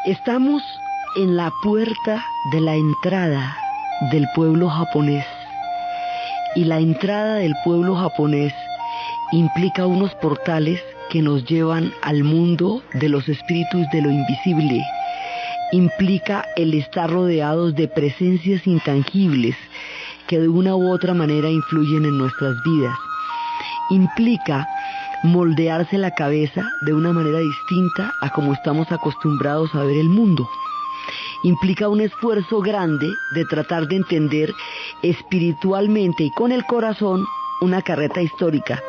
Estamos en la puerta de la entrada del pueblo japonés, y la entrada del pueblo japonés implica unos portales que nos llevan al mundo de los espíritus de lo invisible. Implica el estar rodeados de presencias intangibles que de una u otra manera influyen en nuestras vidas. Implica moldearse la cabeza de una manera distinta a como estamos acostumbrados a ver el mundo. Implica un esfuerzo grande de tratar de entender espiritualmente y con el corazón una carreta histórica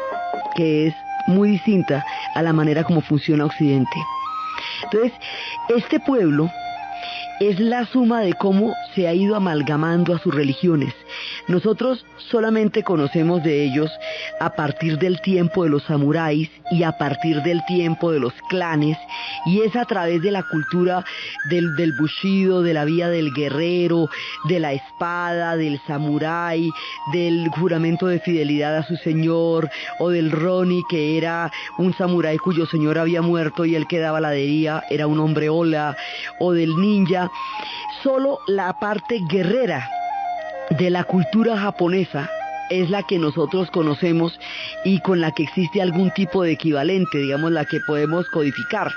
que es muy distinta a la manera como funciona Occidente. Entonces, este pueblo es la suma de cómo se ha ido amalgamando a sus religiones. Nosotros solamente conocemos de ellos a partir del tiempo de los samuráis y a partir del tiempo de los clanes, y es a través de la cultura del bushido, de la vía del guerrero, de la espada, del samurái, del juramento de fidelidad a su señor, o del roni, que era un samurái cuyo señor había muerto y él que daba la herida era un hombre ola, o del ninja. Solo la parte guerrera de la cultura japonesa es la que nosotros conocemos y con la que existe algún tipo de equivalente, digamos, la que podemos codificar.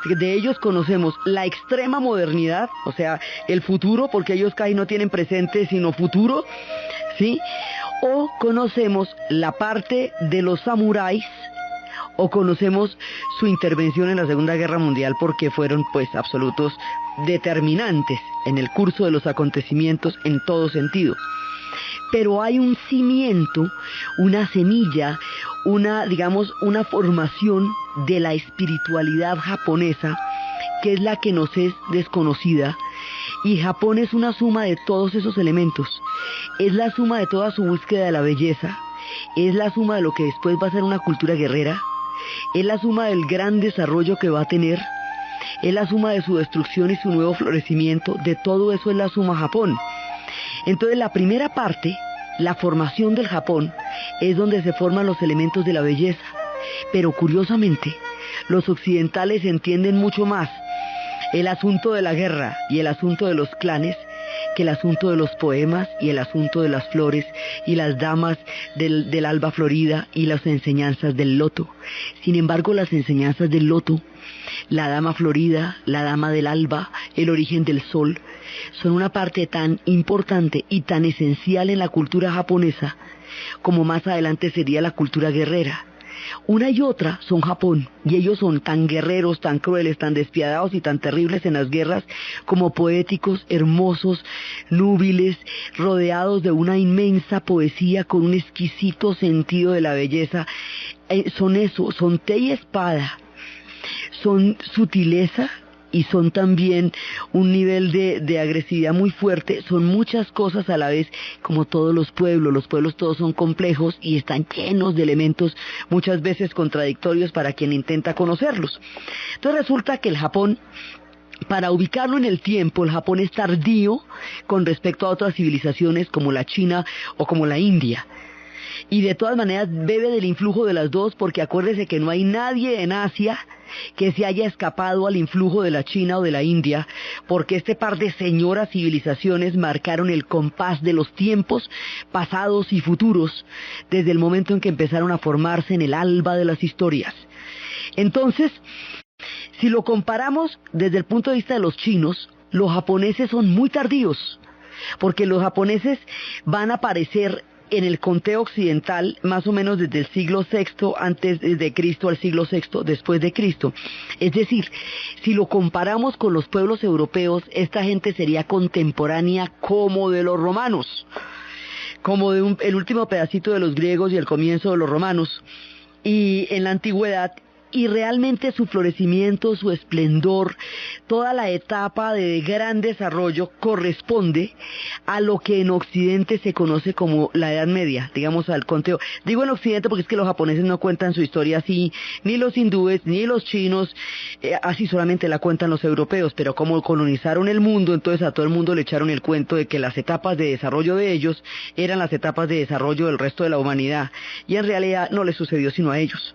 De ellos conocemos la extrema modernidad, o sea, el futuro, porque ellos casi no tienen presente sino futuro, ¿sí? O conocemos la parte de los samuráis, o conocemos su intervención en la Segunda Guerra Mundial, porque fueron pues absolutos determinantes en el curso de los acontecimientos en todo sentido. Pero hay un cimiento, una semilla, una formación de la espiritualidad japonesa que es la que nos es desconocida, y Japón es una suma de todos esos elementos. Es la suma de toda su búsqueda de la belleza, es la suma de lo que después va a ser una cultura guerrera, es la suma del gran desarrollo que va a tener, es la suma de su destrucción y su nuevo florecimiento. De todo eso es la suma Japón. Entonces la primera parte, la formación del Japón, es donde se forman los elementos de la belleza. Pero curiosamente, los occidentales entienden mucho más el asunto de la guerra y el asunto de los clanes que el asunto de los poemas y el asunto de las flores y las damas del alba florida y las enseñanzas del loto. Sin embargo, las enseñanzas del loto, la dama florida, la dama del alba, el origen del sol, son una parte tan importante y tan esencial en la cultura japonesa como más adelante sería la cultura guerrera. Una y otra son Japón, y ellos son tan guerreros, tan crueles, tan despiadados y tan terribles en las guerras, como poéticos, hermosos, núbiles, rodeados de una inmensa poesía con un exquisito sentido de la belleza. Son eso, son té y espada, son sutileza y son también un nivel de agresividad muy fuerte. Son muchas cosas a la vez, como todos los pueblos todos son complejos y están llenos de elementos muchas veces contradictorios para quien intenta conocerlos. Entonces resulta que el Japón, para ubicarlo en el tiempo, el Japón es tardío con respecto a otras civilizaciones como la China o como la India. Y de todas maneras bebe del influjo de las dos, porque acuérdese que no hay nadie en Asia que se haya escapado al influjo de la China o de la India, porque este par de señoras civilizaciones marcaron el compás de los tiempos pasados y futuros desde el momento en que empezaron a formarse en el alba de las historias. Entonces, si lo comparamos desde el punto de vista de los chinos, los japoneses son muy tardíos, porque los japoneses van a aparecer en el conteo occidental más o menos desde el siglo VI antes de Cristo al siglo VI después de Cristo. Es decir, si lo comparamos con los pueblos europeos, esta gente sería contemporánea como de los romanos, como de el último pedacito de los griegos y el comienzo de los romanos, y en la antigüedad. Y realmente su florecimiento, su esplendor, toda la etapa de gran desarrollo corresponde a lo que en Occidente se conoce como la Edad Media, digamos al conteo. Digo en Occidente porque es que los japoneses no cuentan su historia así, ni los hindúes, ni los chinos, así solamente la cuentan los europeos, pero como colonizaron el mundo, entonces a todo el mundo le echaron el cuento de que las etapas de desarrollo de ellos eran las etapas de desarrollo del resto de la humanidad, y en realidad no les sucedió sino a ellos.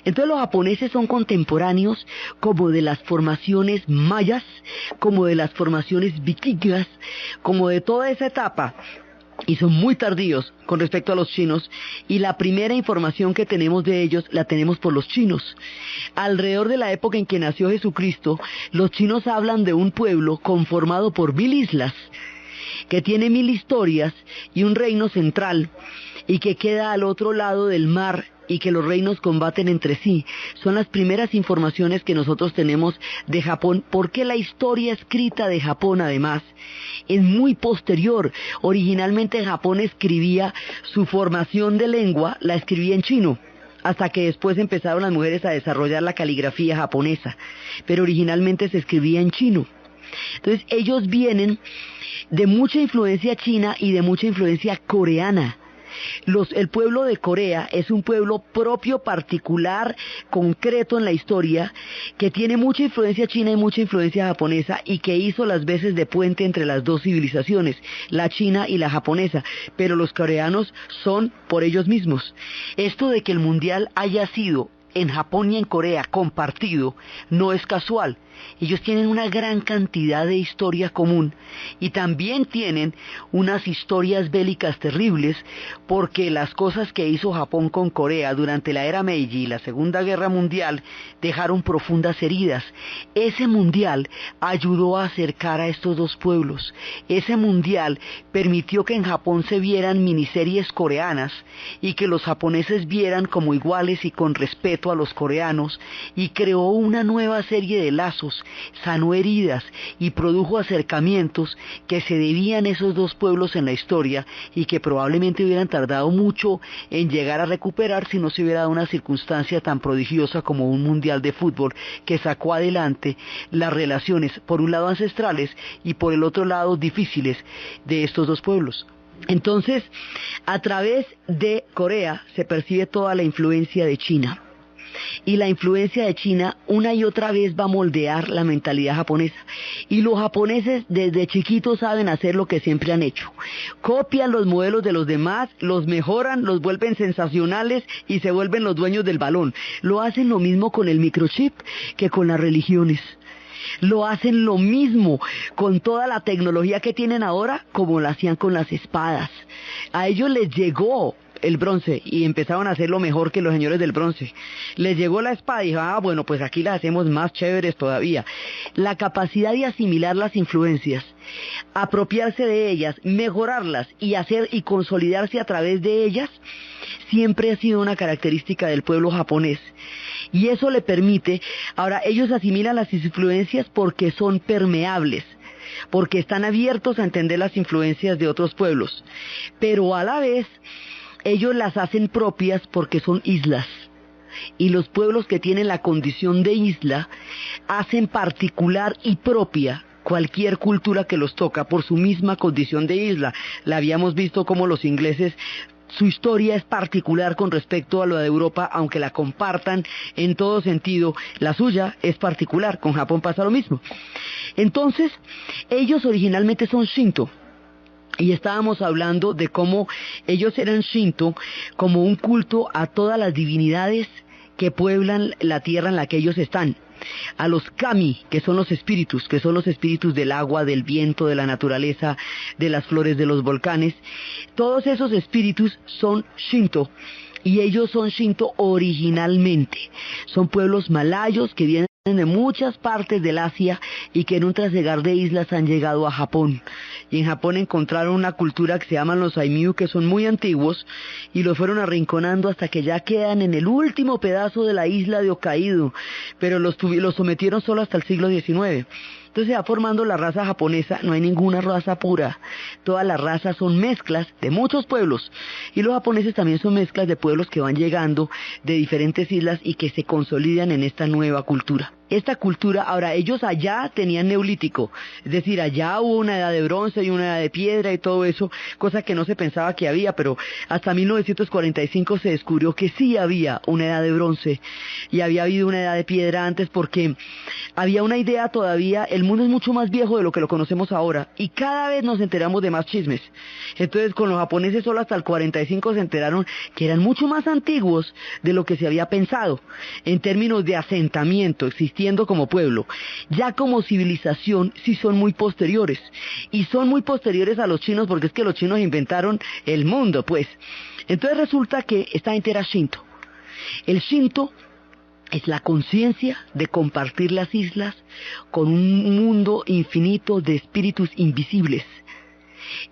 Entonces los japoneses son contemporáneos como de las formaciones mayas, como de las formaciones vikingas, como de toda esa etapa. Y son muy tardíos con respecto a los chinos, y la primera información que tenemos de ellos la tenemos por los chinos. Alrededor de la época en que nació Jesucristo, los chinos hablan de un pueblo conformado por 1000 islas, que tiene 1000 historias y un reino central, y que queda al otro lado del mar, y que los reinos combaten entre sí. Son las primeras informaciones que nosotros tenemos de Japón, porque la historia escrita de Japón, además, es muy posterior. Originalmente Japón escribía su formación de lengua, la escribía en chino, hasta que después empezaron las mujeres a desarrollar la caligrafía japonesa, pero originalmente se escribía en chino. Entonces ellos vienen de mucha influencia china y de mucha influencia coreana. El pueblo de Corea es un pueblo propio, particular, concreto en la historia, que tiene mucha influencia china y mucha influencia japonesa, y que hizo las veces de puente entre las dos civilizaciones, la china y la japonesa, pero los coreanos son por ellos mismos. Esto de que el mundial haya sido en Japón y en Corea compartido no es casual. Ellos tienen una gran cantidad de historia común, y también tienen unas historias bélicas terribles, porque las cosas que hizo Japón con Corea durante la era Meiji y la Segunda Guerra Mundial dejaron profundas heridas. Ese mundial ayudó a acercar a estos dos pueblos. Ese mundial permitió que en Japón se vieran miniseries coreanas, y que los japoneses vieran como iguales y con respeto a los coreanos, y creó una nueva serie de lazos, sanó heridas y produjo acercamientos que se debían a esos dos pueblos en la historia, y que probablemente hubieran tardado mucho en llegar a recuperar si no se hubiera dado una circunstancia tan prodigiosa como un mundial de fútbol que sacó adelante las relaciones, por un lado ancestrales y por el otro lado difíciles, de estos dos pueblos. Entonces, a través de Corea se percibe toda la influencia de China. Y la influencia de China una y otra vez va a moldear la mentalidad japonesa. Y los japoneses desde chiquitos saben hacer lo que siempre han hecho. Copian los modelos de los demás, los mejoran, los vuelven sensacionales y se vuelven los dueños del balón. Lo hacen lo mismo con el microchip que con las religiones. Lo hacen lo mismo con toda la tecnología que tienen ahora, como lo hacían con las espadas. A ellos les llegó el bronce y empezaron a hacerlo mejor que los señores del bronce. Les llegó la espada y dijo, bueno, pues aquí las hacemos más chéveres todavía. La capacidad de asimilar las influencias, apropiarse de ellas, mejorarlas y hacer y consolidarse a través de ellas, siempre ha sido una característica del pueblo japonés. Y eso le permite, ahora ellos asimilan las influencias porque son permeables, porque están abiertos a entender las influencias de otros pueblos, pero a la vez ellos las hacen propias porque son islas, y los pueblos que tienen la condición de isla hacen particular y propia cualquier cultura que los toca por su misma condición de isla. La habíamos visto como los ingleses, su historia es particular con respecto a lo de Europa, aunque la compartan en todo sentido, la suya es particular. Con Japón pasa lo mismo. Entonces, ellos originalmente son Shinto. Y estábamos hablando de cómo ellos eran Shinto como un culto a todas las divinidades que pueblan la tierra en la que ellos están. A los kami, que son los espíritus del agua, del viento, de la naturaleza, de las flores, de los volcanes. Todos esos espíritus son Shinto, y ellos son Shinto originalmente. Son pueblos malayos que vienen de muchas partes del Asia y que en un trasegar de islas han llegado a Japón. Y en Japón encontraron una cultura que se llaman los Aimyu, que son muy antiguos, y los fueron arrinconando hasta que ya quedan en el último pedazo de la isla de Hokkaido, pero los sometieron solo hasta el siglo XIX. Entonces se va formando la raza japonesa. No hay ninguna raza pura, todas las razas son mezclas de muchos pueblos, y los japoneses también son mezclas de pueblos que van llegando de diferentes islas y que se consolidan en esta nueva cultura. esta cultura, ahora ellos allá tenían neolítico, es decir, allá hubo una edad de bronce y una edad de piedra y todo eso, cosa que no se pensaba que había, pero hasta 1945 se descubrió que sí había una edad de bronce y había habido una edad de piedra antes, porque había una idea todavía, el mundo es mucho más viejo de lo que lo conocemos ahora y cada vez nos enteramos de más chismes. Entonces con los japoneses solo hasta el 45 se enteraron que eran mucho más antiguos de lo que se había pensado en términos de asentamiento, existiendo como pueblo. Ya como civilización sí son muy posteriores, y son muy posteriores a los chinos porque es que los chinos inventaron el mundo, pues. Entonces resulta que esta gente era Shinto. El Shinto es la conciencia de compartir las islas con un mundo infinito de espíritus invisibles.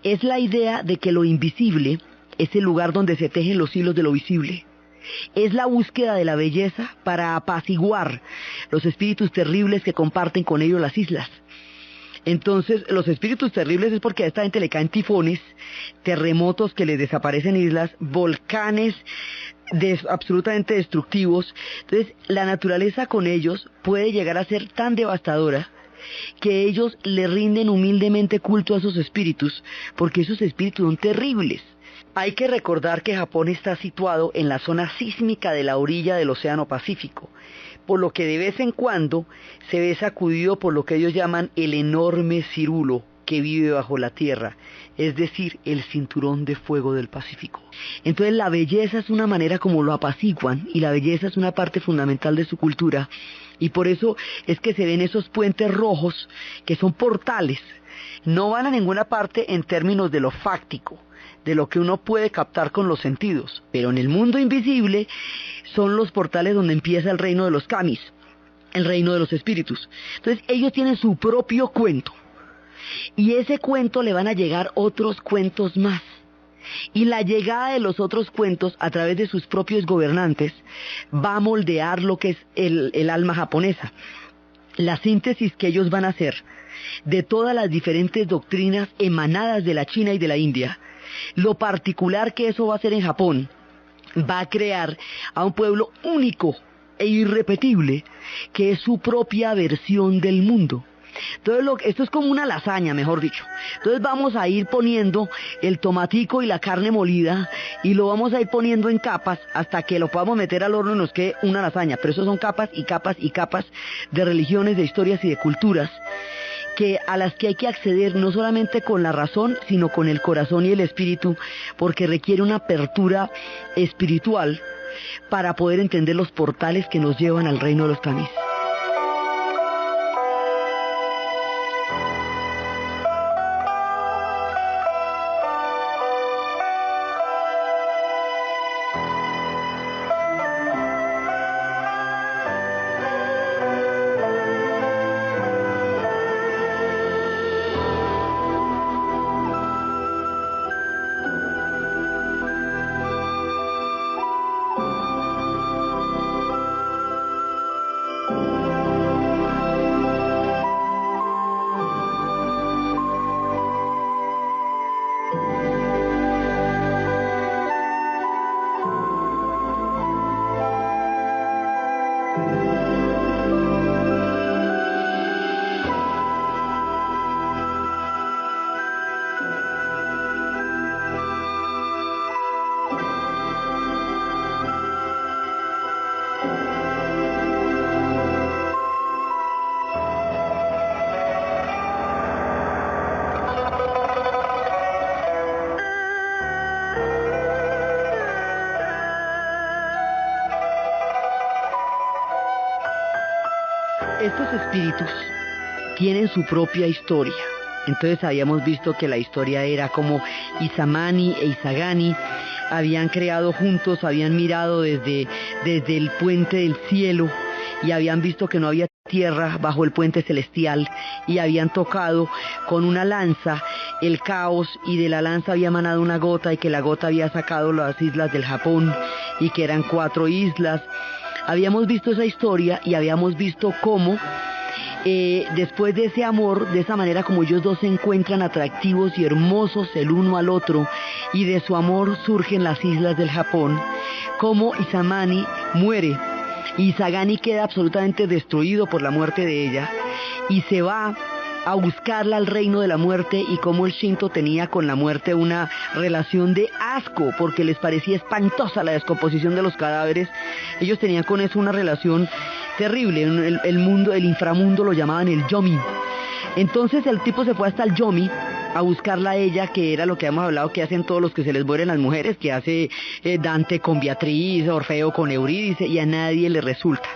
Es la idea de que lo invisible es el lugar donde se tejen los hilos de lo visible. Es la búsqueda de la belleza para apaciguar los espíritus terribles que comparten con ellos las islas. Entonces, los espíritus terribles es porque a esta gente le caen tifones, terremotos que les desaparecen islas, volcanes absolutamente destructivos. Entonces, la naturaleza con ellos puede llegar a ser tan devastadora que ellos le rinden humildemente culto a esos espíritus, porque esos espíritus son terribles. Hay que recordar que Japón está situado en la zona sísmica de la orilla del Océano Pacífico, por lo que de vez en cuando se ve sacudido por lo que ellos llaman el enorme cirulo que vive bajo la tierra, es decir, el cinturón de fuego del Pacífico. Entonces la belleza es una manera como lo apaciguan, y la belleza es una parte fundamental de su cultura, y por eso es que se ven esos puentes rojos que son portales. No van a ninguna parte en términos de lo fáctico, de lo que uno puede captar con los sentidos, pero en el mundo invisible son los portales donde empieza el reino de los kamis, el reino de los espíritus. Entonces ellos tienen su propio cuento, y ese cuento le van a llegar otros cuentos más, y la llegada de los otros cuentos a través de sus propios gobernantes va a moldear lo que es el alma japonesa. La síntesis que ellos van a hacer de todas las diferentes doctrinas emanadas de la China y de la India, lo particular que eso va a hacer en Japón, va a crear a un pueblo único e irrepetible, que es su propia versión del mundo. Entonces esto es como una lasaña, mejor dicho. Entonces vamos a ir poniendo el tomatico y la carne molida, y lo vamos a ir poniendo en capas hasta que lo podamos meter al horno y nos quede una lasaña. Pero eso son capas y capas y capas de religiones, de historias y de culturas, a las que hay que acceder no solamente con la razón, sino con el corazón y el espíritu, porque requiere una apertura espiritual para poder entender los portales que nos llevan al reino de los kamis. Estos espíritus tienen su propia historia. Entonces habíamos visto que la historia era como Izamani e Izagani habían creado juntos, habían mirado desde el puente del cielo y habían visto que no había tierra bajo el puente celestial, y habían tocado con una lanza el caos, y de la lanza había emanado una gota, y que la gota había sacado las islas del Japón, y que eran 4 islas. Habíamos visto esa historia y habíamos visto cómo después de ese amor, de esa manera como ellos dos se encuentran atractivos y hermosos el uno al otro, y de su amor surgen las islas del Japón, cómo Izamani muere y Sagani queda absolutamente destruido por la muerte de ella y se va a buscarla al reino de la muerte, y como el Shinto tenía con la muerte una relación de asco porque les parecía espantosa la descomposición de los cadáveres. Ellos tenían con eso una relación terrible. El mundo, el inframundo lo llamaban el yomi. Entonces el tipo se fue hasta el yomi a buscarla a ella, que era lo que hemos hablado que hacen todos los que se les mueren las mujeres, que hace Dante con Beatriz, Orfeo con Eurídice, y a nadie le resulta.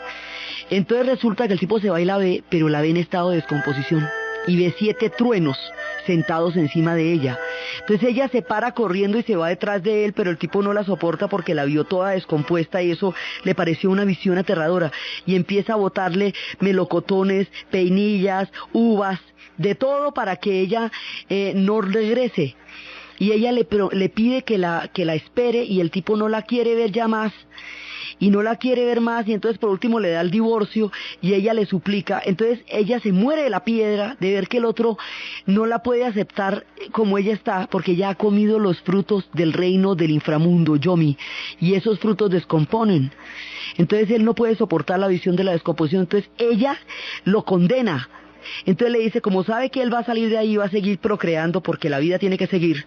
Entonces resulta que el tipo se va y la ve, pero la ve en estado de descomposición, y ve 7 truenos sentados encima de ella. Entonces ella se para corriendo y se va detrás de él, pero el tipo no la soporta porque la vio toda descompuesta y eso le pareció una visión aterradora, y empieza a botarle melocotones, peinillas, uvas, de todo para que ella no regrese. Y ella le pide que la espere, y el tipo no la quiere ver ya más, y no la quiere ver más, y entonces por último le da el divorcio, y ella le suplica. Entonces ella se muere de la piedra de ver que el otro no la puede aceptar como ella está, porque ya ha comido los frutos del reino del inframundo, Yomi, y esos frutos descomponen. Entonces él no puede soportar la visión de la descomposición, entonces ella lo condena. Entonces le dice, como sabe que él va a salir de ahí y va a seguir procreando porque la vida tiene que seguir,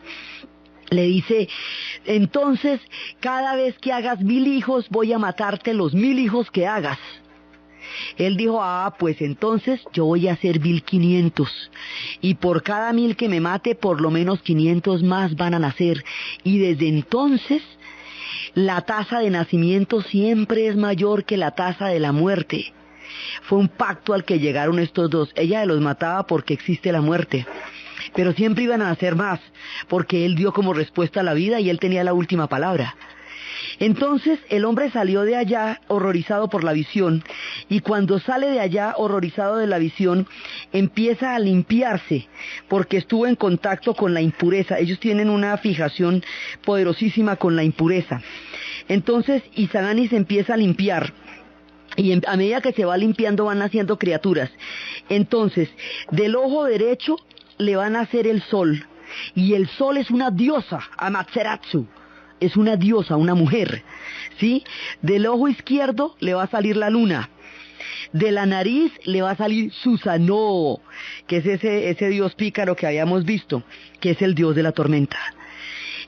le dice, entonces cada vez que hagas 1000 hijos voy a matarte los 1000 hijos que hagas. Él dijo, pues entonces yo voy a hacer 1500, y por cada 1000 que me mate por lo menos 500 más van a nacer, y desde entonces la tasa de nacimiento siempre es mayor que la tasa de la muerte. Fue un pacto al que llegaron estos dos. Ella los mataba porque existe la muerte, pero siempre iban a nacer más, porque él dio como respuesta a la vida y él tenía la última palabra. Entonces el hombre salió de allá horrorizado por la visión, y cuando sale de allá horrorizado de la visión, empieza a limpiarse, porque estuvo en contacto con la impureza. Ellos tienen una fijación poderosísima con la impureza. Entonces Izagani se empieza a limpiar, y a medida que se va limpiando van naciendo criaturas. Entonces, del ojo derecho le va a nacer el sol, y el sol es una diosa, Amaterasu, es una diosa, una mujer, ¿sí? Del ojo izquierdo le va a salir la luna, de la nariz le va a salir Susanoo, que es ese dios pícaro que habíamos visto, que es el dios de la tormenta.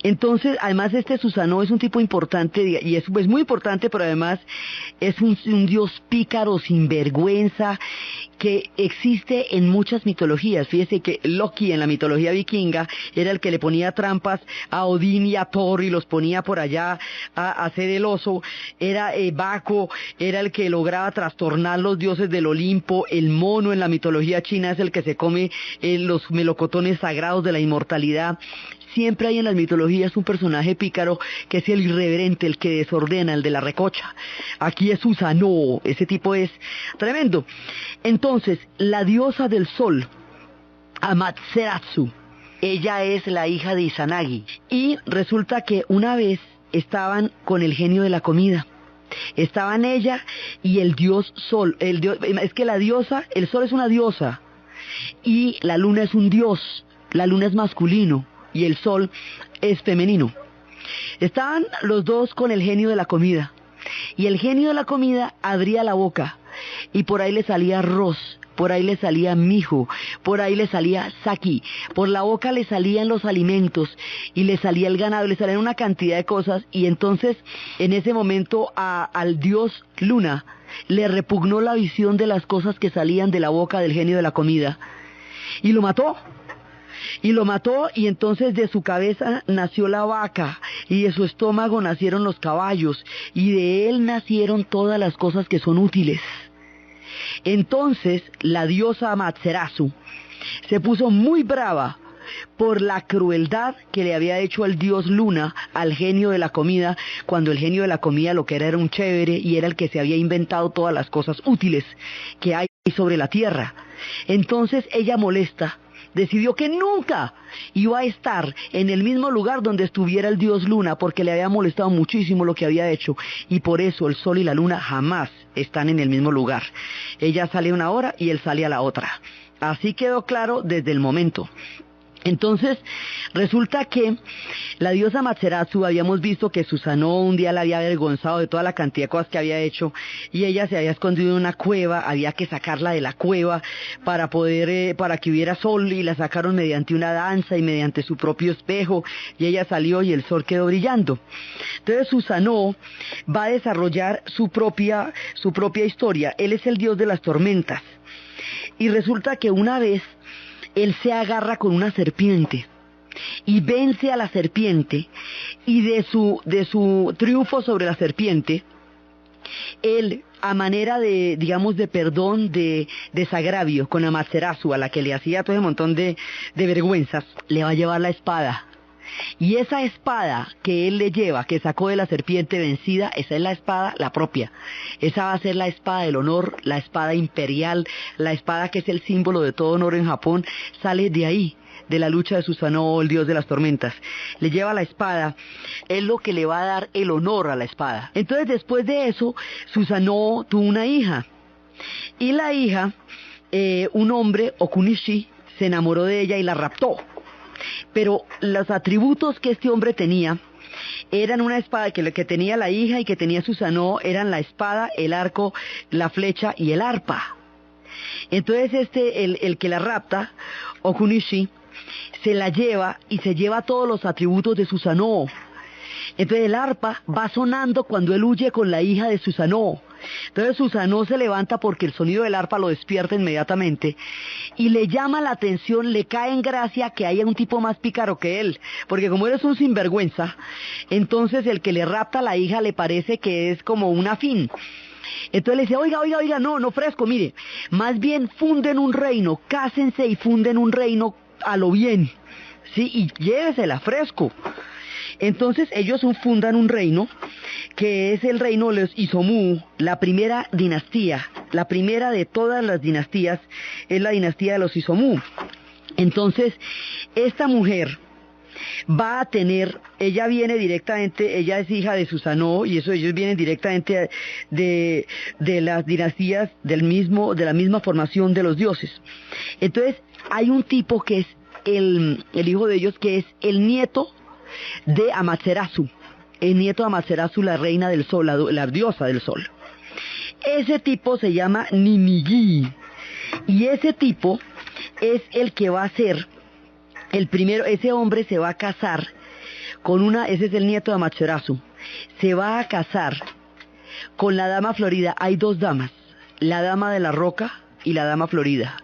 Entonces, además este Susanoo es un tipo importante, y es muy importante, pero además es un dios pícaro, sinvergüenza, que existe en muchas mitologías. Fíjese que Loki en la mitología vikinga era el que le ponía trampas a Odín y a Thor y los ponía por allá a hacer el oso. Era Baco, era el que lograba trastornar los dioses del Olimpo. El mono en la mitología china es el que se come los melocotones sagrados de la inmortalidad. Siempre hay en las mitologías un personaje pícaro que es el irreverente, el que desordena, el de la recocha. Aquí es Susanoo, ese tipo es tremendo. Entonces, la diosa del sol, Amaterasu, ella es la hija de Izanagi. Y resulta que una vez estaban con el genio de la comida. Estaban ella y el dios sol. Es que la diosa, el sol es una diosa, y la luna es un dios. La luna es masculino y el sol es femenino. Estaban los dos con el genio de la comida, y el genio de la comida abría la boca, y por ahí le salía arroz, por ahí le salía mijo, por ahí le salía saki, por la boca le salían los alimentos, y le salía el ganado, le salían una cantidad de cosas, y entonces en ese momento al dios Luna le repugnó la visión de las cosas que salían de la boca del genio de la comida, y lo mató. Y entonces de su cabeza nació la vaca, y de su estómago nacieron los caballos, y de él nacieron todas las cosas que son útiles. Entonces la diosa Amaterasu se puso muy brava por la crueldad que le había hecho el dios Luna al genio de la comida, cuando el genio de la comida lo que era un chévere, y era el que se había inventado todas las cosas útiles que hay sobre la tierra. Entonces ella, molesta, decidió que nunca iba a estar en el mismo lugar donde estuviera el dios Luna, porque le había molestado muchísimo lo que había hecho, y por eso el sol y la luna jamás están en el mismo lugar. Ella sale una hora y él sale a la otra. Así quedó claro desde el momento. Entonces, resulta que la diosa Amaterasu, habíamos visto que Susanoo un día la había avergonzado de toda la cantidad de cosas que había hecho, y ella se había escondido en una cueva, había que sacarla de la cueva para poder, para que hubiera sol, y la sacaron mediante una danza y mediante su propio espejo, y ella salió y el sol quedó brillando. Entonces Susanoo va a desarrollar su propia historia. Él es el dios de las tormentas, y resulta que una vez él se agarra con una serpiente y vence a la serpiente, y de su triunfo sobre la serpiente, él, a manera de, digamos, de perdón, de desagravio con Amaterasu, a la que le hacía todo ese montón de vergüenzas, le va a llevar la espada. Y esa espada que él le lleva, que sacó de la serpiente vencida, esa es la espada, la propia. Esa va a ser la espada del honor, la espada imperial, la espada que es el símbolo de todo honor en Japón, sale de ahí, de la lucha de Susanoo, el dios de las tormentas. Le lleva la espada, es lo que le va a dar el honor a la espada. Entonces, después de eso, Susanoo tuvo una hija. Y la hija, un hombre, Okunishi, se enamoró de ella y la raptó. Pero los atributos que este hombre tenía eran una espada que tenía la hija y que tenía Susanoo, eran la espada, el arco, la flecha y el arpa. Entonces el que la rapta, Okunishi, se la lleva y se lleva todos los atributos de Susanoo. Entonces el arpa va sonando cuando él huye con la hija de Susanoo. Entonces Susanoo se levanta porque el sonido del arpa lo despierta inmediatamente y le llama la atención, le cae en gracia que haya un tipo más pícaro que él, porque como él es un sinvergüenza, entonces el que le rapta a la hija le parece que es como un afín. Entonces le dice, oiga, no fresco, mire, más bien funden un reino, cásense y funden un reino a lo bien, sí, y llévesela fresco. Entonces ellos fundan un reino que es el reino de los Izumo, la primera dinastía, la primera de todas las dinastías es la dinastía de los Izumo. Entonces esta mujer va a tener, ella viene directamente, ella es hija de Susanoo y ellos vienen directamente de las dinastías de la misma formación de los dioses. Entonces hay un tipo que es el hijo de ellos, que es el nieto de Amaterasu, el nieto de Amaterasu, la reina del sol, la diosa del sol. Ese tipo se llama Ninigi, y ese tipo es el que va a ser el primero. Ese hombre se va a casar con ese es el nieto de Amaterasu, se va a casar con la dama florida. Hay dos damas, la dama de la roca y la dama florida.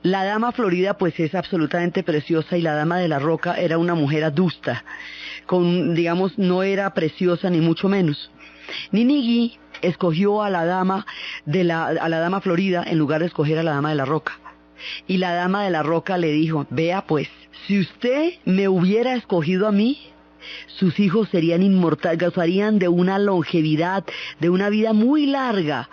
La dama florida pues es absolutamente preciosa, y la dama de la roca era una mujer adusta, digamos, no era preciosa ni mucho menos. Ninigi escogió a la dama florida en lugar de escoger a la dama de la roca. Y la dama de la roca le dijo, vea pues, si usted me hubiera escogido a mí, sus hijos serían inmortales, gozarían de una longevidad, de una vida muy larga,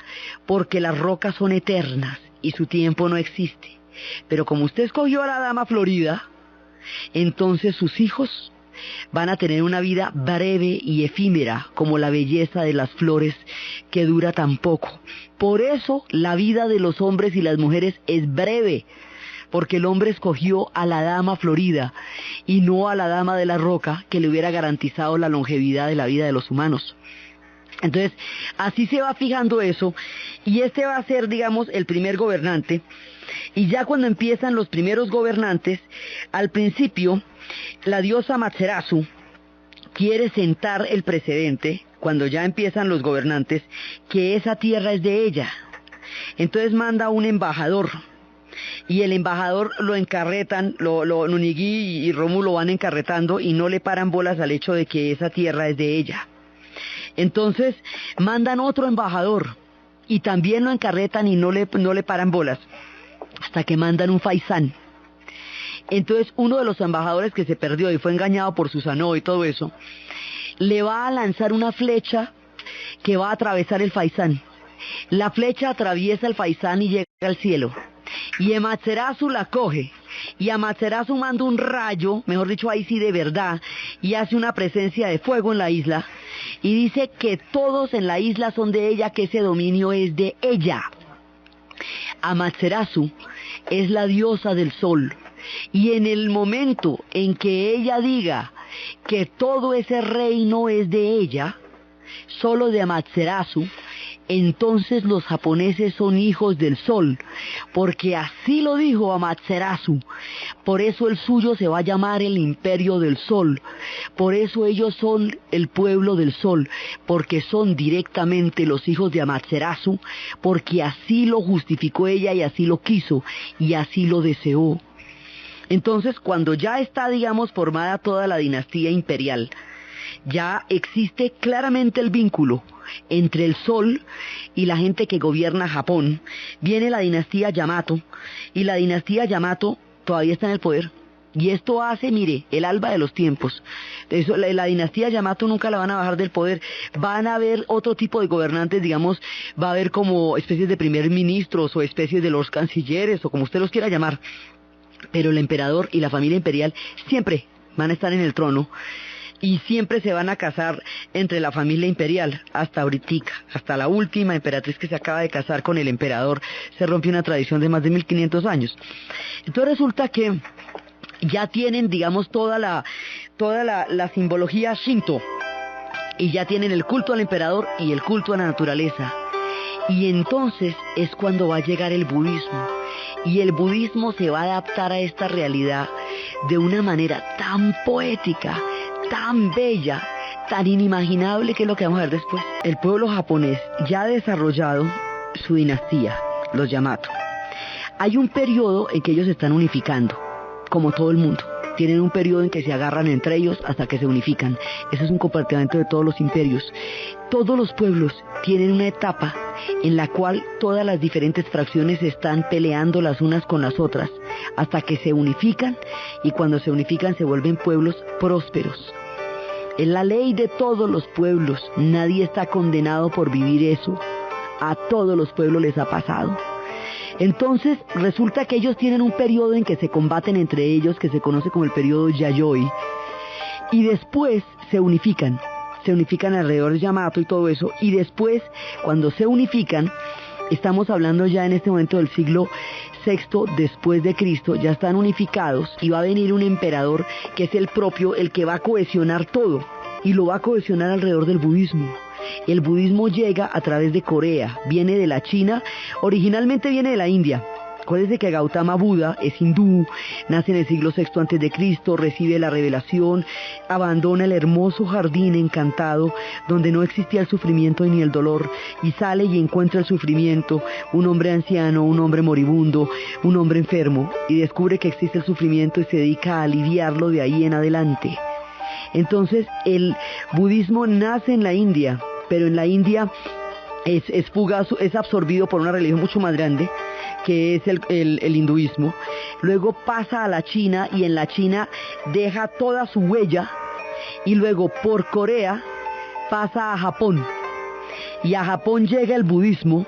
porque las rocas son eternas y su tiempo no existe. Pero como usted escogió a la dama florida, entonces sus hijos van a tener una vida breve y efímera, como la belleza de las flores que dura tan poco. Por eso la vida de los hombres y las mujeres es breve, porque el hombre escogió a la dama florida y no a la dama de la roca, que le hubiera garantizado la longevidad de la vida de los humanos. Entonces, así se va fijando eso, y este va a ser, digamos, el primer gobernante. Y ya cuando empiezan los primeros gobernantes, al principio, la diosa Amaterasu quiere sentar el precedente, cuando ya empiezan los gobernantes, que esa tierra es de ella. Entonces manda un embajador, y el embajador lo encarretan, Ninigi y Rómulo van encarretando y no le paran bolas al hecho de que esa tierra es de ella. Entonces mandan otro embajador y también lo encarretan y no le paran bolas, hasta que mandan un faisán. Entonces uno de los embajadores que se perdió y fue engañado por Susanoo y todo eso, le va a lanzar una flecha que va a atravesar el faisán. La flecha atraviesa el faisán y llega al cielo, y Amaterasu la coge, y Amaterasu manda un rayo, mejor dicho ahí sí de verdad, y hace una presencia de fuego en la isla, y dice que todos en la isla son de ella, que ese dominio es de ella. Amaterasu es la diosa del sol, Y en el momento en que ella diga que todo ese reino es de ella, solo de Amaterasu, entonces los japoneses son hijos del sol, porque así lo dijo Amaterasu. Por eso el suyo se va a llamar el imperio del sol, por eso ellos son el pueblo del sol, porque son directamente los hijos de Amaterasu, porque así lo justificó ella y así lo quiso y así lo deseó. Entonces, cuando ya está, digamos, formada toda la dinastía imperial, ya existe claramente el vínculo entre el sol y la gente que gobierna Japón. Viene la dinastía Yamato, y la dinastía Yamato todavía está en el poder. Y esto hace, mire, el alba de los tiempos. Eso, la dinastía Yamato nunca la van a bajar del poder. Van a haber otro tipo de gobernantes, digamos, va a haber como especies de primer ministros o especies de los cancilleres o como usted los quiera llamar. Pero el emperador y la familia imperial siempre van a estar en el trono. Y siempre se van a casar entre la familia imperial, hasta ahorita, hasta la última emperatriz que se acaba de casar con el emperador, se rompe una tradición de más de 1500 años. Entonces resulta que ya tienen, digamos, toda la simbología Shinto, y ya tienen el culto al emperador y el culto a la naturaleza. Y entonces es cuando va a llegar el budismo, y el budismo se va a adaptar a esta realidad de una manera tan poética, tan bella, tan inimaginable, que es lo que vamos a ver después. El pueblo japonés ya ha desarrollado su dinastía, los Yamato. Hay un periodo en que ellos se están unificando, como todo el mundo. Tienen un periodo en que se agarran entre ellos hasta que se unifican. Ese es un comportamiento de todos los imperios. Todos los pueblos tienen una etapa en la cual todas las diferentes fracciones están peleando las unas con las otras, hasta que se unifican, y cuando se unifican se vuelven pueblos prósperos. Es la ley de todos los pueblos, nadie está condenado por vivir eso, a todos los pueblos les ha pasado. Entonces resulta que ellos tienen un periodo en que se combaten entre ellos, que se conoce como el periodo Yayoi, y después se unifican alrededor de Yamato y todo eso, y después, cuando se unifican, estamos hablando ya en este momento del siglo VI después de Cristo, ya están unificados, y va a venir un emperador que es el propio, el que va a cohesionar todo, y lo va a cohesionar alrededor del budismo. El budismo llega a través de Corea, viene de la China, originalmente viene de la India. Acuérdense que Gautama Buda es hindú, nace en el siglo VI antes de Cristo, recibe la revelación, abandona el hermoso jardín encantado donde no existía el sufrimiento ni el dolor, y sale y encuentra el sufrimiento, un hombre anciano, un hombre moribundo, un hombre enfermo, y descubre que existe el sufrimiento y se dedica a aliviarlo de ahí en adelante. Entonces el budismo nace en la India, pero en la India es fugaz, es absorbido por una religión mucho más grande, que es el hinduismo. Luego pasa a la China, y en la China deja toda su huella, y luego por Corea pasa a Japón, y a Japón llega el budismo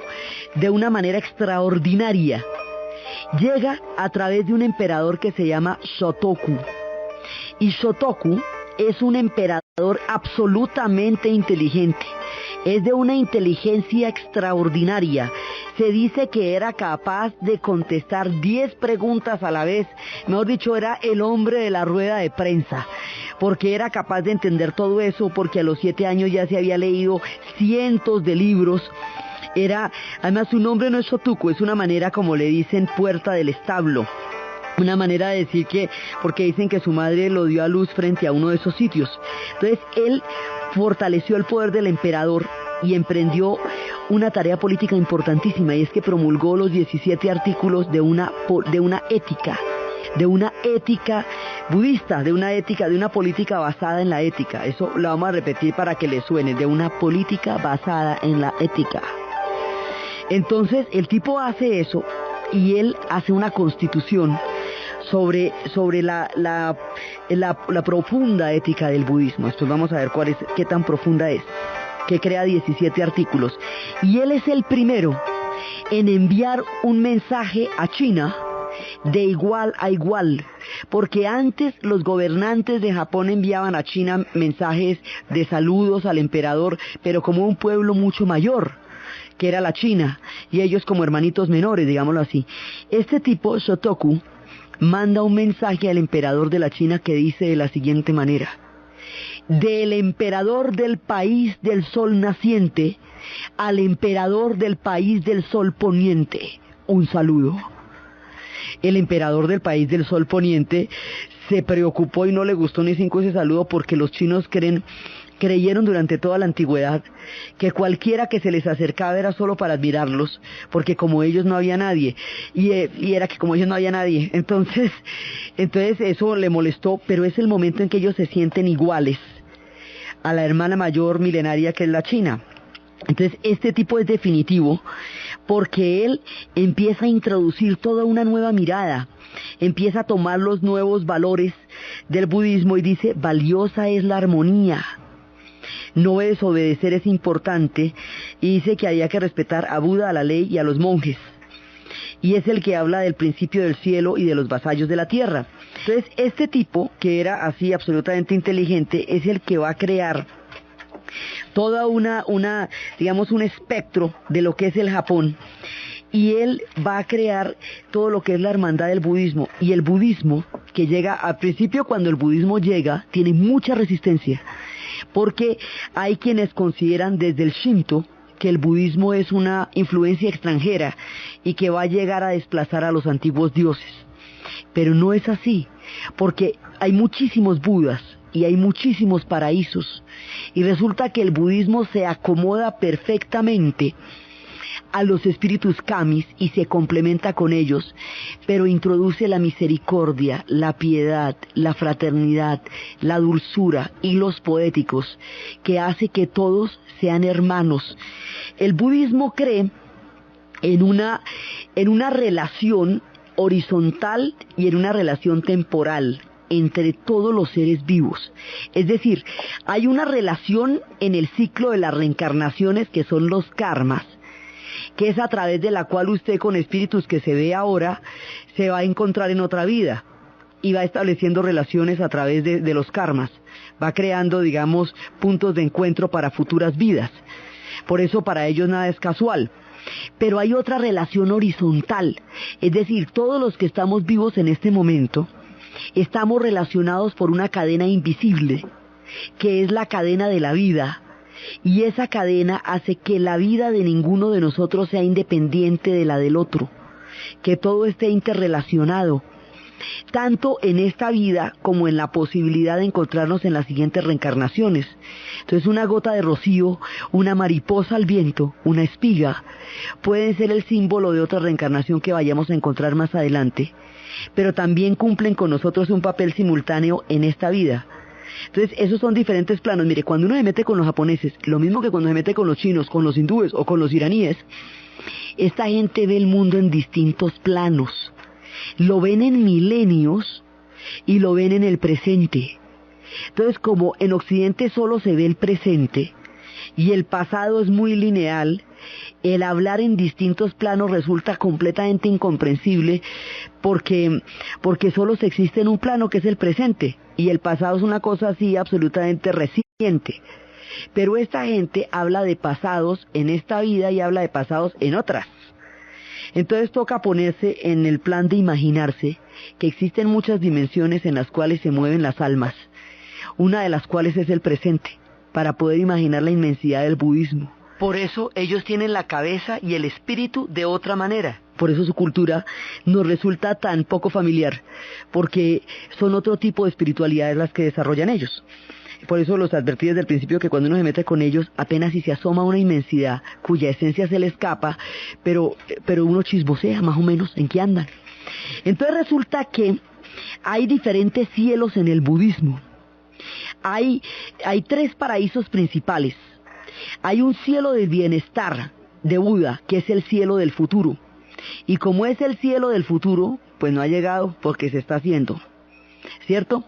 de una manera extraordinaria. Llega a través de un emperador que se llama Shotoku, y Shotoku es un emperador absolutamente inteligente. Es de una inteligencia extraordinaria. Se dice que era capaz de contestar 10 preguntas a la vez. Mejor dicho, era el hombre de la rueda de prensa, porque era capaz de entender todo eso, porque a los 7 años ya se había leído cientos de libros. Además, su nombre no es Shotoku, es una manera como le dicen puerta del establo. Una manera de decir que, porque dicen que su madre lo dio a luz frente a uno de esos sitios. Entonces él fortaleció el poder del emperador y emprendió una tarea política importantísima, y es que promulgó los 17 artículos de una ética budista, de una política basada en la ética. Eso lo vamos a repetir para que le suene, de una política basada en la ética. Entonces el tipo hace eso, y él hace una constitución sobre la profunda ética del budismo. Después vamos a ver qué tan profunda es, que crea 17 artículos. Y él es el primero en enviar un mensaje a China de igual a igual, porque antes los gobernantes de Japón enviaban a China mensajes de saludos al emperador, pero como un pueblo mucho mayor, que era la China, y ellos como hermanitos menores, digámoslo así. Este tipo, Shotoku, manda un mensaje al emperador de la China que dice de la siguiente manera: del emperador del país del sol naciente al emperador del país del sol poniente, un saludo. El emperador del país del sol poniente se preocupó y no le gustó ni cinco ese saludo, porque los chinos creyeron durante toda la antigüedad que cualquiera que se les acercaba era solo para admirarlos, porque como ellos no había nadie, y era que como ellos no había nadie, entonces eso le molestó. Pero es el momento en que ellos se sienten iguales a la hermana mayor milenaria que es la China. Entonces este tipo es definitivo, porque él empieza a introducir toda una nueva mirada, empieza a tomar los nuevos valores del budismo y dice: valiosa es la armonía, no desobedecer es importante, y dice que había que respetar a Buda, a la ley y a los monjes. Y es el que habla del principio del cielo y de los vasallos de la tierra. Entonces este tipo, que era así absolutamente inteligente, es el que va a crear toda digamos un espectro de lo que es el Japón, y él va a crear todo lo que es la hermandad del budismo. Y el budismo, que llega al principio, cuando el budismo llega, tiene mucha resistencia, porque hay quienes consideran desde el Shinto que el budismo es una influencia extranjera y que va a llegar a desplazar a los antiguos dioses. Pero no es así, porque hay muchísimos Budas y hay muchísimos paraísos, y resulta que el budismo se acomoda perfectamente a los espíritus kamis y se complementa con ellos, pero introduce la misericordia, la piedad, la fraternidad, la dulzura y los poéticos, que hace que todos sean hermanos. El budismo cree en una relación horizontal y en una relación temporal entre todos los seres vivos. Es decir, hay una relación en el ciclo de las reencarnaciones, que son los karmas, que es a través de la cual usted, con espíritus que se ve ahora, se va a encontrar en otra vida y va estableciendo relaciones a través de los karmas, va creando, digamos, puntos de encuentro para futuras vidas. Por eso para ellos nada es casual. Pero hay otra relación horizontal, es decir, todos los que estamos vivos en este momento estamos relacionados por una cadena invisible, que es la cadena de la vida, y esa cadena hace que la vida de ninguno de nosotros sea independiente de la del otro, que todo esté interrelacionado, tanto en esta vida como en la posibilidad de encontrarnos en las siguientes reencarnaciones. Entonces una gota de rocío, una mariposa al viento, una espiga, pueden ser el símbolo de otra reencarnación que vayamos a encontrar más adelante, pero también cumplen con nosotros un papel simultáneo en esta vida. Entonces esos son diferentes planos. Mire, cuando uno se mete con los japoneses, lo mismo que cuando se mete con los chinos, con los hindúes o con los iraníes, esta gente ve el mundo en distintos planos. Lo ven en milenios y lo ven en el presente. Entonces, como en Occidente solo se ve el presente y el pasado es muy lineal, el hablar en distintos planos resulta completamente incomprensible, porque solo se existe en un plano, que es el presente, y el pasado es una cosa así absolutamente reciente. Pero esta gente habla de pasados en esta vida y habla de pasados en otras. Entonces toca ponerse en el plan de imaginarse que existen muchas dimensiones en las cuales se mueven las almas, una de las cuales es el presente, para poder imaginar la inmensidad del budismo. Por eso ellos tienen la cabeza y el espíritu de otra manera. Por eso su cultura nos resulta tan poco familiar, porque son otro tipo de espiritualidades las que desarrollan ellos. Por eso los advertí desde el principio que cuando uno se mete con ellos, apenas si se asoma una inmensidad cuya esencia se le escapa, pero uno chismosea más o menos en qué andan. Entonces resulta que hay diferentes cielos en el budismo. Hay 3 paraísos principales. Hay un cielo del bienestar de Buda, que es el cielo del futuro. Y como es el cielo del futuro, pues no ha llegado porque se está haciendo, ¿cierto?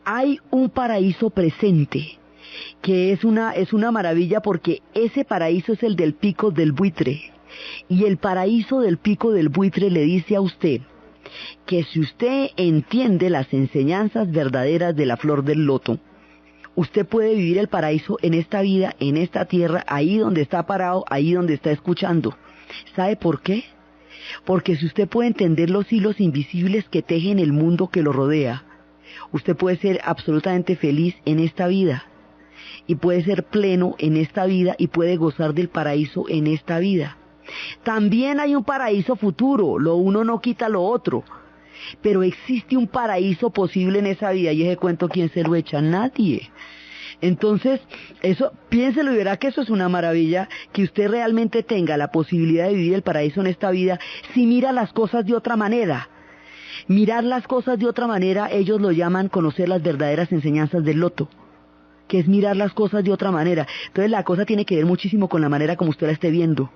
Hay un paraíso presente, que es una maravilla, porque ese paraíso es el del pico del buitre. Y el paraíso del pico del buitre le dice a usted que si usted entiende las enseñanzas verdaderas de la flor del loto, usted puede vivir el paraíso en esta vida, en esta tierra, ahí donde está parado, ahí donde está escuchando. ¿Sabe por qué? Porque si usted puede entender los hilos invisibles que tejen el mundo que lo rodea, usted puede ser absolutamente feliz en esta vida, y puede ser pleno en esta vida, y puede gozar del paraíso en esta vida. También hay un paraíso futuro, lo uno no quita lo otro, pero existe un paraíso posible en esa vida, y ese cuento, ¿quién se lo echa? Nadie. Entonces, eso, piénselo y verá que eso es una maravilla, que usted realmente tenga la posibilidad de vivir el paraíso en esta vida, si mira las cosas de otra manera. Mirar las cosas de otra manera, ellos lo llaman conocer las verdaderas enseñanzas del loto, que es mirar las cosas de otra manera. Entonces la cosa tiene que ver muchísimo con la manera como usted la esté viendo.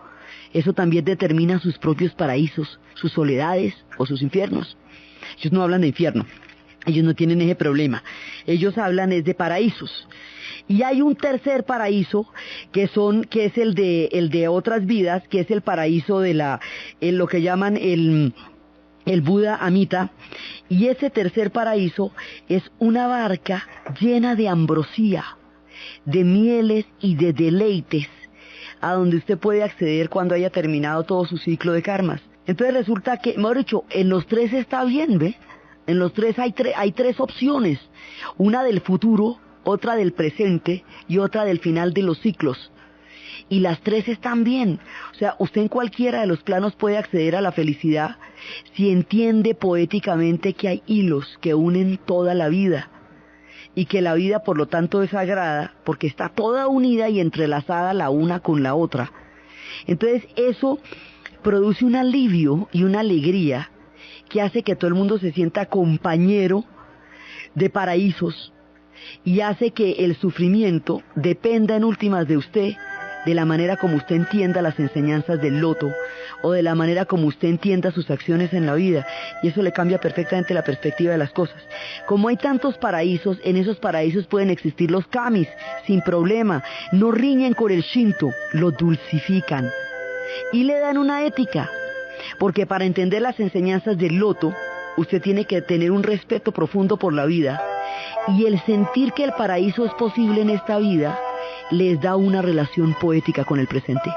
Eso también determina sus propios paraísos, sus soledades o sus infiernos. Ellos no hablan de infierno, ellos no tienen ese problema. Ellos hablan es de paraísos. Y hay un tercer paraíso que es el de otras vidas, que es el paraíso de lo que llaman el Buda Amita, y ese tercer paraíso es una barca llena de ambrosía, de mieles y de deleites, a donde usted puede acceder cuando haya terminado todo su ciclo de karmas. Entonces resulta que, mejor dicho, en los tres está bien, ¿ve? En los tres hay tres opciones, una del futuro, otra del presente y otra del final de los ciclos. Y las tres están bien. O sea, usted en cualquiera de los planos puede acceder a la felicidad si entiende poéticamente que hay hilos que unen toda la vida, y que la vida por lo tanto es sagrada porque está toda unida y entrelazada la una con la otra. Entonces eso produce un alivio y una alegría que hace que todo el mundo se sienta compañero de paraísos, y hace que el sufrimiento dependa en últimas de usted, de la manera como usted entienda las enseñanzas del loto, o de la manera como usted entienda sus acciones en la vida, y eso le cambia perfectamente la perspectiva de las cosas. Como hay tantos paraísos, en esos paraísos pueden existir los kamis, sin problema, no riñen con el Shinto, lo dulcifican, y le dan una ética, porque para entender las enseñanzas del loto, usted tiene que tener un respeto profundo por la vida, y el sentir que el paraíso es posible en esta vida, les da una relación poética con el presente.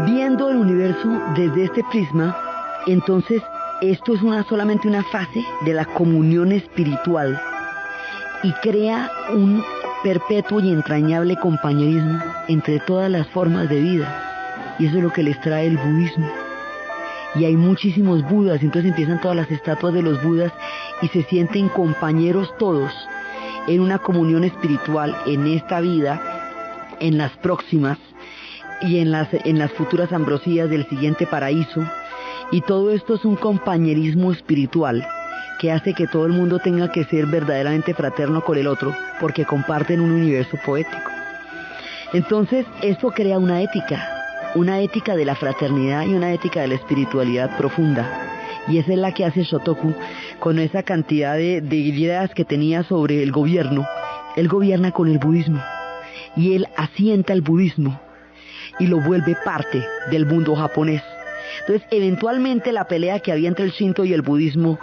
Viendo el universo desde este prisma, entonces esto es solamente una fase de la comunión espiritual, y crea un perpetuo y entrañable compañerismo entre todas las formas de vida, y eso es lo que les trae el budismo. Y hay muchísimos budas, entonces empiezan todas las estatuas de los budas y se sienten compañeros todos en una comunión espiritual en esta vida, en las próximas y en las futuras ambrosías del siguiente paraíso. Y todo esto es un compañerismo espiritual que hace que todo el mundo tenga que ser verdaderamente fraterno con el otro, porque comparten un universo poético. Entonces esto crea una ética de la fraternidad y una ética de la espiritualidad profunda, y esa es la que hace Shotoku con esa cantidad de ideas que tenía sobre el gobierno. Él gobierna con el budismo, y él asienta el budismo y lo vuelve parte del mundo japonés. Entonces eventualmente la pelea que había entre el Shinto y el budismo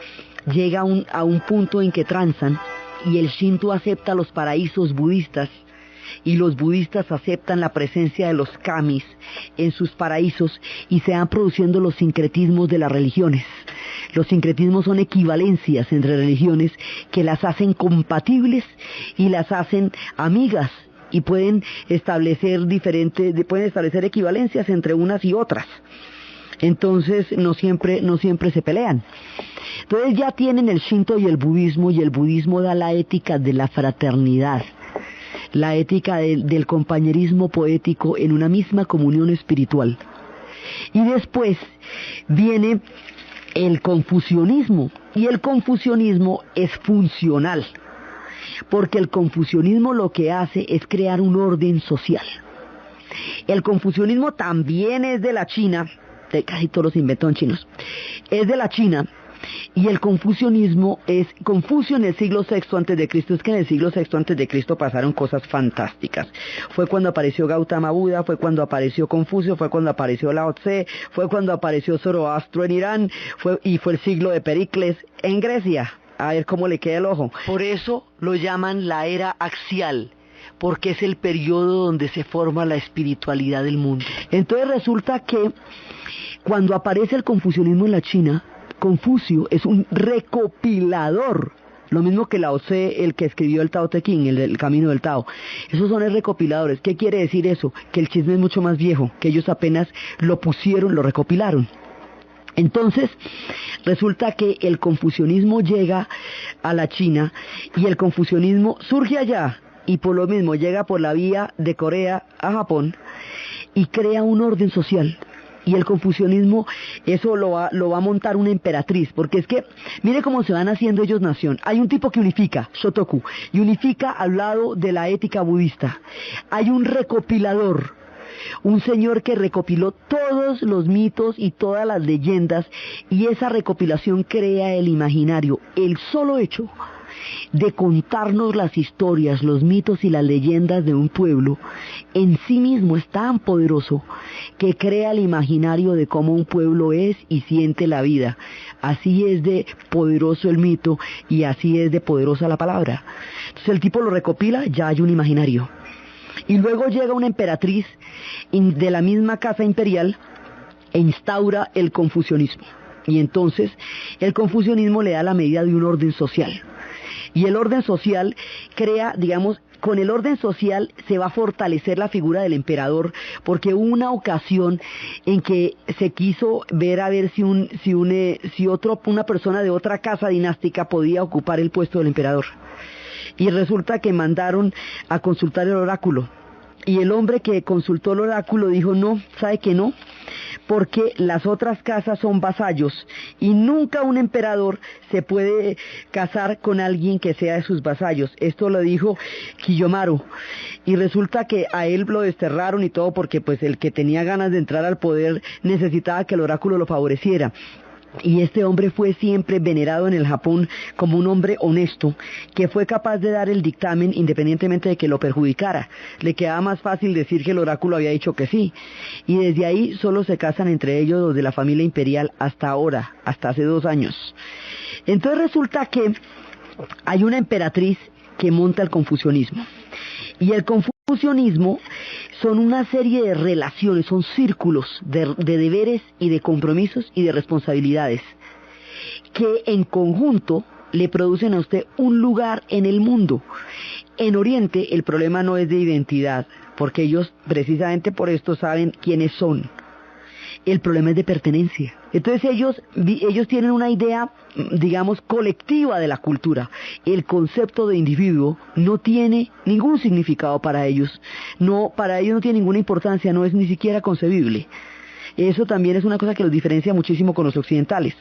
llega a un punto en que transan, y el Shinto acepta los paraísos budistas y los budistas aceptan la presencia de los kamis en sus paraísos y se van produciendo los sincretismos de las religiones. Los sincretismos son equivalencias entre religiones que las hacen compatibles y las hacen amigas y pueden establecer equivalencias entre unas y otras. Entonces no siempre se pelean. Entonces ya tienen el Shinto y el budismo da la ética de la fraternidad, la ética del compañerismo poético en una misma comunión espiritual. Y después viene el confucianismo, y el confucianismo es funcional, porque el confucianismo lo que hace es crear un orden social. El confucianismo también es de la China, casi todos los inventos chinos, es de la China, y el confucianismo es Confucio en el siglo VI a.C. Es que en el siglo VI a.C. pasaron cosas fantásticas. Fue cuando apareció Gautama Buda, fue cuando apareció Confucio, fue cuando apareció Lao Tse, fue cuando apareció Zoroastro en Irán, fue el siglo de Pericles en Grecia. A ver cómo le queda el ojo. Por eso lo llaman la era axial, porque es el periodo donde se forma la espiritualidad del mundo. Entonces resulta que cuando aparece el confucianismo en la China, Confucio es un recopilador, lo mismo que Lao Tse, el que escribió el Tao Te Ching, el Camino del Tao. Esos son recopiladores. ¿Qué quiere decir eso? Que el chisme es mucho más viejo, que ellos apenas lo pusieron, lo recopilaron. Entonces, resulta que el confucianismo llega a la China y el confucianismo surge allá y por lo mismo llega por la vía de Corea a Japón y crea un orden social. Y el confucianismo, eso lo va a montar una emperatriz, porque es que, mire cómo se van haciendo ellos nación. Hay un tipo que unifica, Shotoku, y unifica al lado de la ética budista. Hay un recopilador, un señor que recopiló todos los mitos y todas las leyendas, y esa recopilación crea el imaginario. El solo hecho de contarnos las historias, los mitos y las leyendas de un pueblo, en sí mismo es tan poderoso que crea el imaginario de cómo un pueblo es y siente la vida. Así es de poderoso el mito y así es de poderosa la palabra. Entonces el tipo lo recopila, ya hay un imaginario. Y luego llega una emperatriz de la misma casa imperial e instaura el confucianismo. Y entonces el confucianismo le da la medida de un orden social. Y el orden social crea, digamos, con el orden social se va a fortalecer la figura del emperador, porque hubo una ocasión en que se quiso ver a ver si una persona de otra casa dinástica podía ocupar el puesto del emperador. Y resulta que mandaron a consultar el oráculo. Y el hombre que consultó el oráculo dijo, no, ¿sabe que no? Porque las otras casas son vasallos y nunca un emperador se puede casar con alguien que sea de sus vasallos. Esto lo dijo Kiyomaru y resulta que a él lo desterraron y todo porque pues el que tenía ganas de entrar al poder necesitaba que el oráculo lo favoreciera. Y este hombre fue siempre venerado en el Japón como un hombre honesto, que fue capaz de dar el dictamen independientemente de que lo perjudicara. Le quedaba más fácil decir que el oráculo había dicho que sí. Y desde ahí solo se casan entre ellos los de la familia imperial hasta ahora, hasta hace 2 años. Entonces resulta que hay una emperatriz que monta el confucianismo. Y el confucianismo son una serie de relaciones, son círculos de deberes y de compromisos y de responsabilidades que en conjunto le producen a usted un lugar en el mundo. En Oriente el problema no es de identidad, porque ellos precisamente por esto saben quiénes son. El problema es de pertenencia. Entonces ellos tienen una idea, digamos, colectiva de la cultura. El concepto de individuo no tiene ningún significado para ellos. Para ellos no tiene ninguna importancia, no es ni siquiera concebible. Eso también es una cosa que los diferencia muchísimo con los occidentales.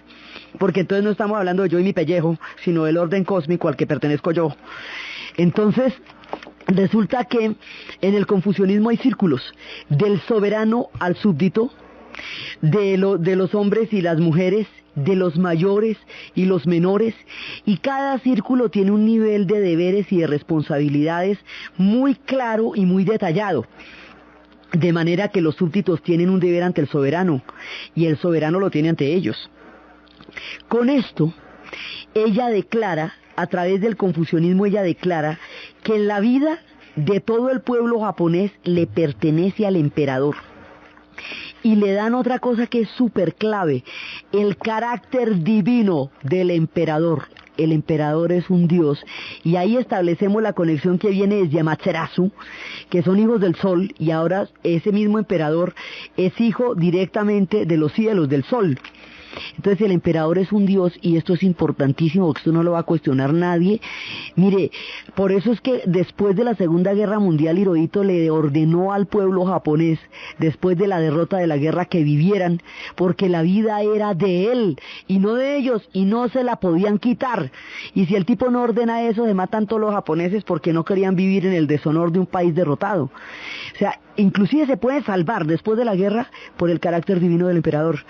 Porque entonces no estamos hablando de yo y mi pellejo, sino del orden cósmico al que pertenezco yo. Entonces, resulta que en el confucianismo hay círculos, del soberano al súbdito, de los hombres y las mujeres, de los mayores y los menores, y cada círculo tiene un nivel de deberes y de responsabilidades muy claro y muy detallado, de manera que los súbditos tienen un deber ante el soberano y el soberano lo tiene ante ellos. Con esto, ella declara, a través del confucianismo ella declara que en la vida de todo el pueblo japonés le pertenece al emperador. Y le dan otra cosa que es súper clave, el carácter divino del emperador. El emperador es un dios, y ahí establecemos la conexión que viene desde Amaterasu, que son hijos del sol, y ahora ese mismo emperador es hijo directamente de los cielos, del sol. Entonces el emperador es un dios, y esto es importantísimo, porque esto no lo va a cuestionar nadie. Mire, por eso es que después de la Segunda Guerra Mundial, Hirohito le ordenó al pueblo japonés, después de la derrota de la guerra, que vivieran, porque la vida era de él, y no de ellos, y no se la podían quitar. Y si el tipo no ordena eso, se matan todos los japoneses, porque no querían vivir en el deshonor de un país derrotado. O sea, inclusive se puede salvar después de la guerra por el carácter divino del emperador,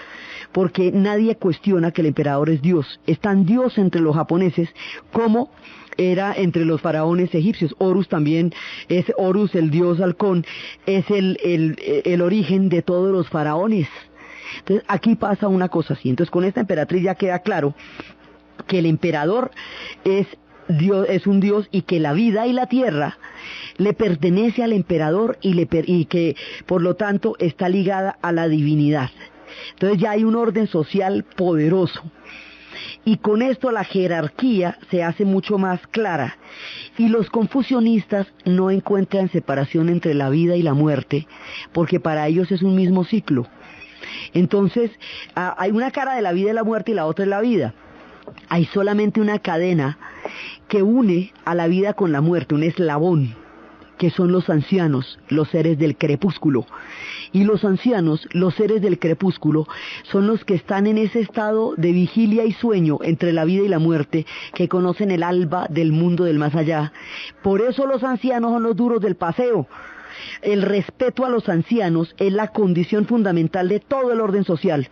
porque nadie cuestiona que el emperador es Dios. Es tan Dios entre los japoneses como era entre los faraones egipcios. Horus también es Horus, el dios halcón, es el origen de todos los faraones. Entonces aquí pasa una cosa así. Entonces con esta emperatriz ya queda claro que el emperador es Dios, es un dios, y que la vida y la tierra le pertenece al emperador, y que por lo tanto está ligada a la divinidad. Entonces ya hay un orden social poderoso, y con esto la jerarquía se hace mucho más clara, y los confucionistas no encuentran separación entre la vida y la muerte, porque para ellos es un mismo ciclo. Entonces hay una cara de la vida y la muerte, y la otra es la vida. Hay solamente una cadena que une a la vida con la muerte, un eslabón, que son los ancianos, los seres del crepúsculo. Y los ancianos, los seres del crepúsculo, son los que están en ese estado de vigilia y sueño entre la vida y la muerte, que conocen el alba del mundo del más allá. Por eso los ancianos son los duros del paseo. El respeto a los ancianos es la condición fundamental de todo el orden social,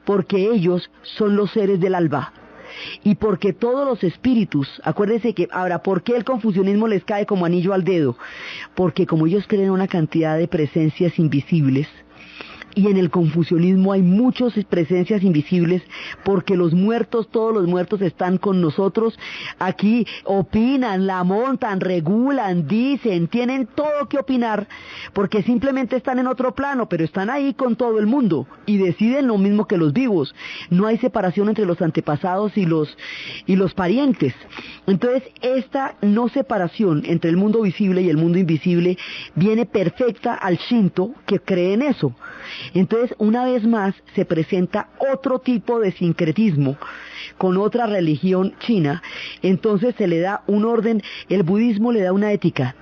porque ellos son los seres del alba. Y porque todos los espíritus, acuérdense que, ahora, ¿por qué el confucianismo les cae como anillo al dedo? Porque como ellos creen una cantidad de presencias invisibles, y en el confucianismo hay muchas presencias invisibles, porque los muertos, todos los muertos están con nosotros, aquí opinan, la montan, regulan, dicen, tienen todo que opinar, porque simplemente están en otro plano, pero están ahí con todo el mundo, y deciden lo mismo que los vivos. No hay separación entre los antepasados y los parientes. Entonces esta no separación entre el mundo visible y el mundo invisible viene perfecta al Shinto, que cree en eso. Entonces, una vez más, se presenta otro tipo de sincretismo con otra religión china. Entonces se le da un orden, el budismo le da una ética,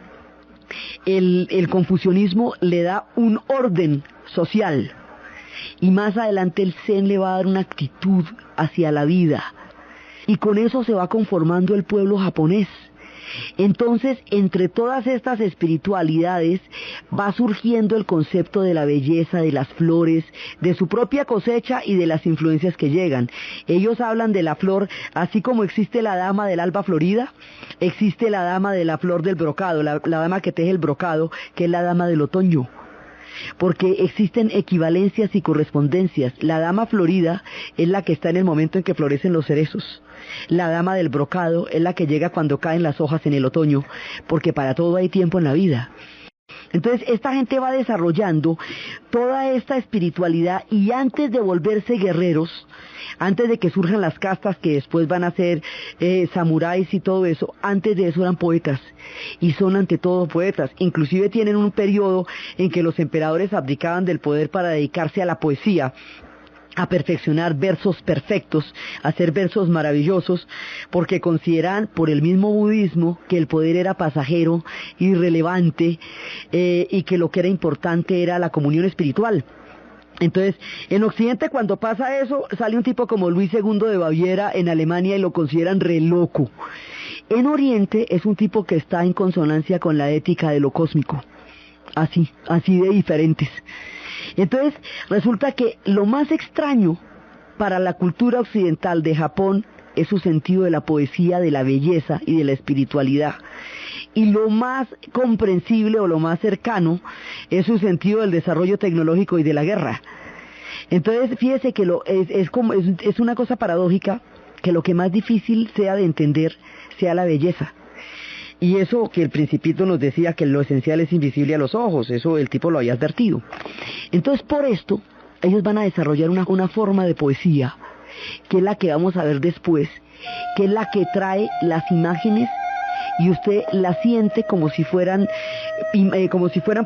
el confucianismo le da un orden social, y más adelante el Zen le va a dar una actitud hacia la vida, y con eso se va conformando el pueblo japonés. Entonces, entre todas estas espiritualidades va surgiendo el concepto de la belleza, de las flores, de su propia cosecha y de las influencias que llegan. Ellos hablan de la flor, así como existe la dama del alba florida, existe la dama de la flor del brocado, la dama que teje el brocado, que es la dama del otoño. Porque existen equivalencias y correspondencias. La dama florida es la que está en el momento en que florecen los cerezos. La dama del brocado es la que llega cuando caen las hojas en el otoño, porque para todo hay tiempo en la vida. Entonces esta gente va desarrollando toda esta espiritualidad, y antes de volverse guerreros, antes de que surjan las castas que después van a ser samuráis y todo eso, antes de eso eran poetas, y son ante todo poetas. Inclusive tienen un periodo en que los emperadores abdicaban del poder para dedicarse a la poesía, a perfeccionar versos perfectos, a hacer versos maravillosos, porque consideran por el mismo budismo que el poder era pasajero, irrelevante, y que lo que era importante era la comunión espiritual. Entonces, en Occidente, cuando pasa eso, sale un tipo como Luis II de Baviera en Alemania y lo consideran re loco. En Oriente es un tipo que está en consonancia con la ética de lo cósmico, así de diferentes. Entonces, resulta que lo más extraño para la cultura occidental de Japón es su sentido de la poesía, de la belleza y de la espiritualidad. Y lo más comprensible o lo más cercano es su sentido del desarrollo tecnológico y de la guerra. Entonces, fíjese que es una cosa paradójica que lo que más difícil sea de entender sea la belleza. Y eso que el Principito nos decía que lo esencial es invisible a los ojos, eso el tipo lo había advertido. Entonces por esto ellos van a desarrollar una forma de poesía, que es la que vamos a ver después, que es la que trae las imágenes y usted las siente como si fueran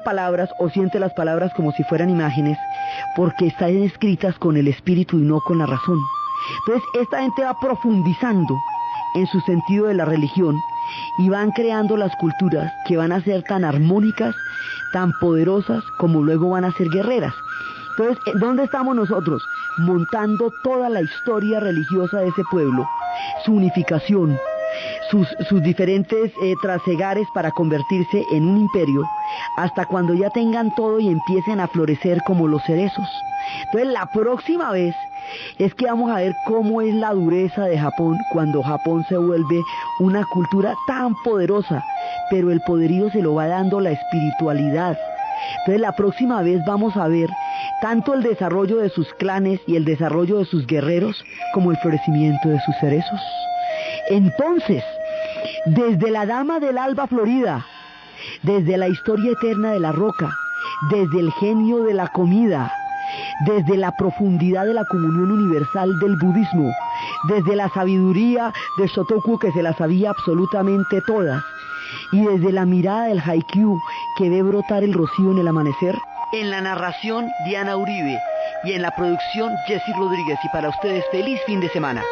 palabras, o siente las palabras como si fueran imágenes, porque están escritas con el espíritu y no con la razón. Entonces esta gente va profundizando en su sentido de la religión y van creando las culturas que van a ser tan armónicas, tan poderosas, como luego van a ser guerreras. Entonces, ¿dónde estamos nosotros? Montando toda la historia religiosa de ese pueblo, su unificación, sus diferentes trasegares para convertirse en un imperio, hasta cuando ya tengan todo y empiecen a florecer como los cerezos. Entonces la próxima vez es que vamos a ver cómo es la dureza de Japón cuando Japón se vuelve una cultura tan poderosa, pero el poderío se lo va dando la espiritualidad. Entonces la próxima vez vamos a ver tanto el desarrollo de sus clanes y el desarrollo de sus guerreros como el florecimiento de sus cerezos. Entonces, desde la Dama del Alba Florida, desde la historia eterna de la roca, desde el genio de la comida, desde la profundidad de la comunión universal del budismo, desde la sabiduría de Shotoku que se las sabía absolutamente todas, y desde la mirada del haikyuu que ve brotar el rocío en el amanecer. En la narración, Diana Uribe, y en la producción, Jessy Rodríguez. Y para ustedes, feliz fin de semana.